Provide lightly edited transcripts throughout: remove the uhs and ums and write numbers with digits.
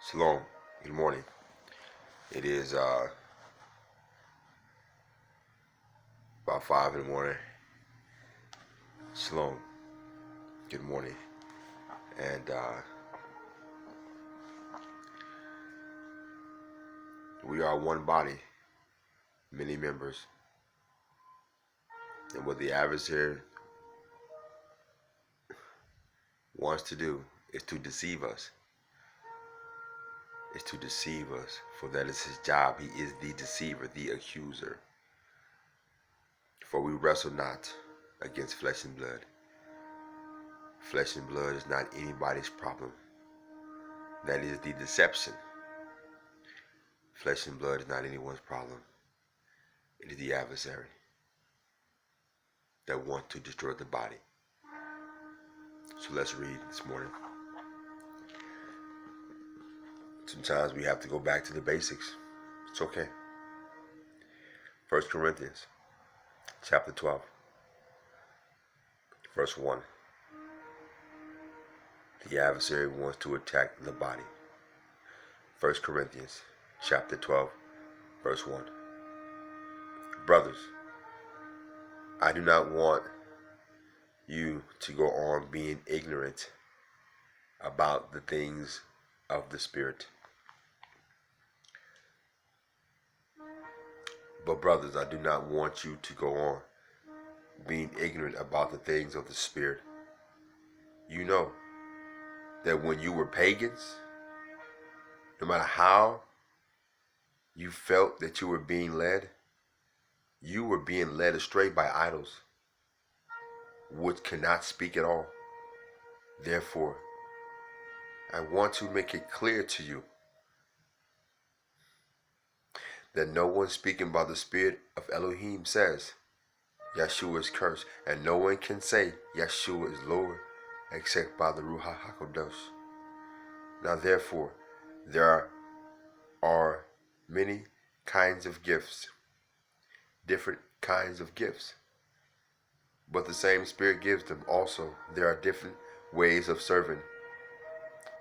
Shalom. Good morning. It is about 5 in the morning. Shalom. Good morning. And we are one body, many members. And what the adversary wants to do is to deceive us. Is to deceive us. For that is his job. He is the deceiver, the accuser. For we wrestle not against flesh and blood. Flesh and blood is not anybody's problem. That is the deception. Flesh and blood is not anyone's problem. It is the adversary that wants to destroy the body. So let's read this morning. Sometimes we have to go back to the basics. It's okay. 1 Corinthians chapter 12, verse 1. The adversary wants to attack the body. 1 Corinthians chapter 12, verse 1. Brothers, I do not want you to go on being ignorant about the things of the Spirit. But brothers, I do not want you to go on being ignorant about the things of the Spirit. You know that when you were pagans, no matter how you felt that you were being led, you were being led astray by idols, which cannot speak at all. Therefore, I want to make it clear to you that no one speaking by the Spirit of Elohim says, Yeshua is cursed, and no one can say Yeshua is Lord except by the Ruach HaKodesh. Now therefore, there are many kinds of gifts, different kinds of gifts, but the same Spirit gives them. Also, there are different ways of serving,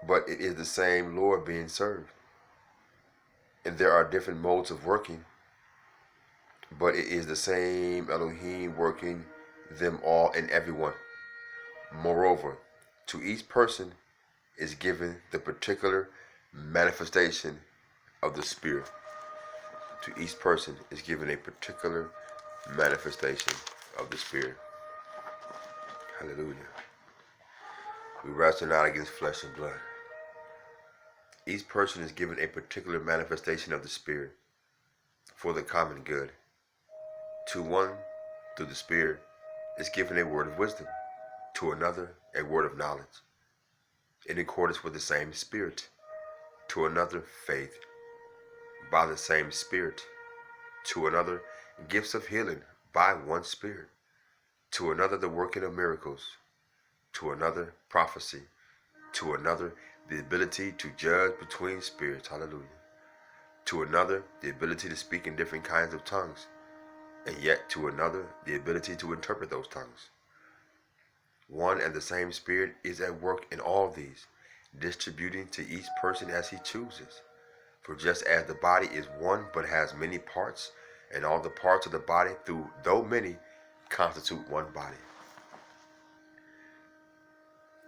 but it is the same Lord being served. And there are different modes of working, but it is the same Elohim working them all and everyone. Moreover, to each person is given the particular manifestation of the Spirit. To each person is given a particular manifestation of the Spirit. Hallelujah. We wrestle not against flesh and blood. Each person is given a particular manifestation of the Spirit for the common good. To one, through the Spirit, is given a word of wisdom. To another, a word of knowledge, in accordance with the same Spirit. To another, faith, by the same Spirit. To another, gifts of healing, by one Spirit. To another, the working of miracles. To another, prophecy. To another, the ability to judge between spirits. Hallelujah. To another, the ability to speak in different kinds of tongues. And yet to another, the ability to interpret those tongues. One and the same Spirit is at work in all these, distributing to each person as he chooses. For just as the body is one but has many parts, and all the parts of the body, though many, constitute one body.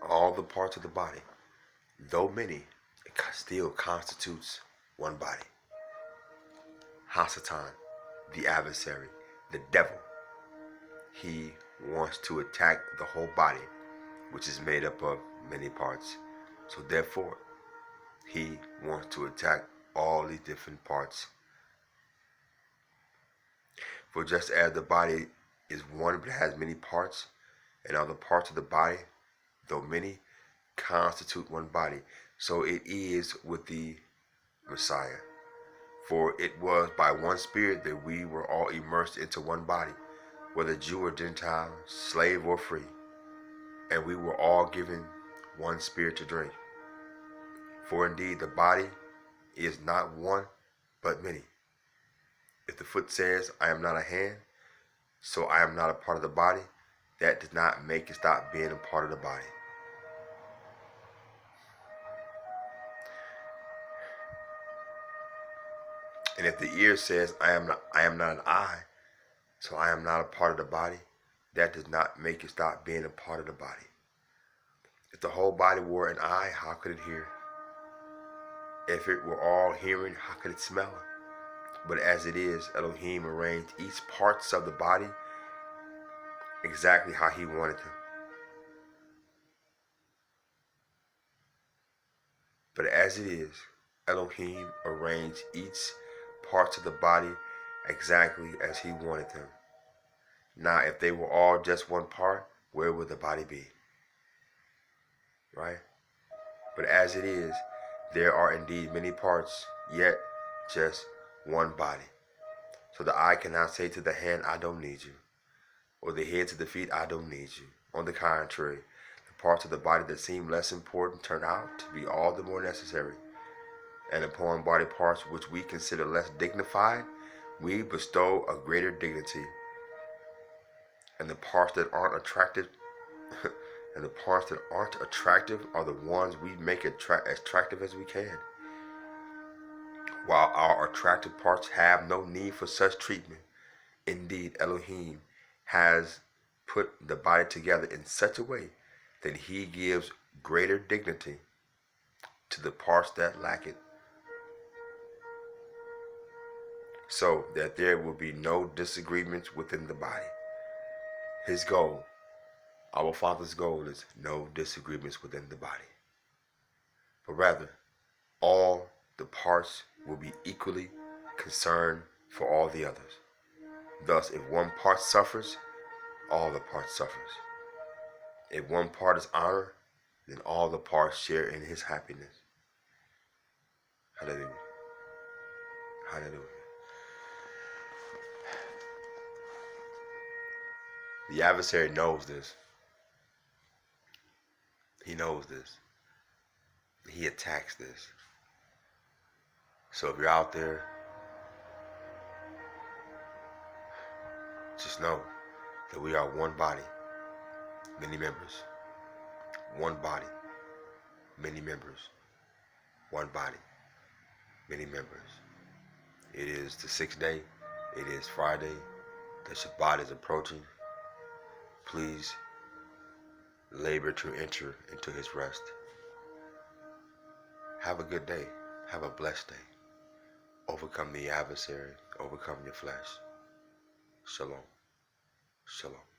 All the parts of the body, though many, it still constitutes one body. Hasatan, the adversary, the devil, he wants to attack the whole body, which is made up of many parts. So therefore, he wants to attack all these different parts. For just as the body is one but has many parts, and all the parts of the body, though many, constitute one body, so it is with the Messiah. For it was by one Spirit that we were all immersed into one body, whether Jew or Gentile, slave or free, and we were all given one Spirit to drink. For indeed the body is not one, but many. If the foot says, I am not a hand, so I am not a part of the body, that does not make it stop being a part of the body. And if the ear says, I am not an eye, so I am not a part of the body, that does not make it stop being a part of the body. If the whole body were an eye, how could it hear? If it were all hearing, how could it smell? But as it is, Elohim arranged each parts of the body exactly how he wanted them. But as it is, Elohim arranged each parts of the body exactly as he wanted them. Now, if they were all just one part, where would the body be? Right? But as it is, there are indeed many parts, yet just one body. So the eye cannot say to the hand, I don't need you. Or the head to the feet, I don't need you. On the contrary, the parts of the body that seem less important turn out to be all the more necessary. And upon body parts which we consider less dignified, we bestow a greater dignity. And the parts that aren't attractive are the ones we make as attractive as we can. While our attractive parts have no need for such treatment, indeed Elohim has put the body together in such a way that he gives greater dignity to the parts that lack it, so that there will be no disagreements within the body. His goal, our Father's goal, is no disagreements within the body, but rather all the parts will be equally concerned for all the others. Thus, if one part suffers, all the parts suffers. If one part is honored, then all the parts share in his happiness. Hallelujah. Hallelujah. The adversary knows this. He knows this. He attacks this. So if you're out there, just know that we are one body, many members. One body, many members. One body, many members. It is the 6th day. It is Friday. The Shabbat is approaching. Please labor to enter into his rest. Have a good day. Have a blessed day. Overcome the adversary. Overcome your flesh. Shalom. Shalom.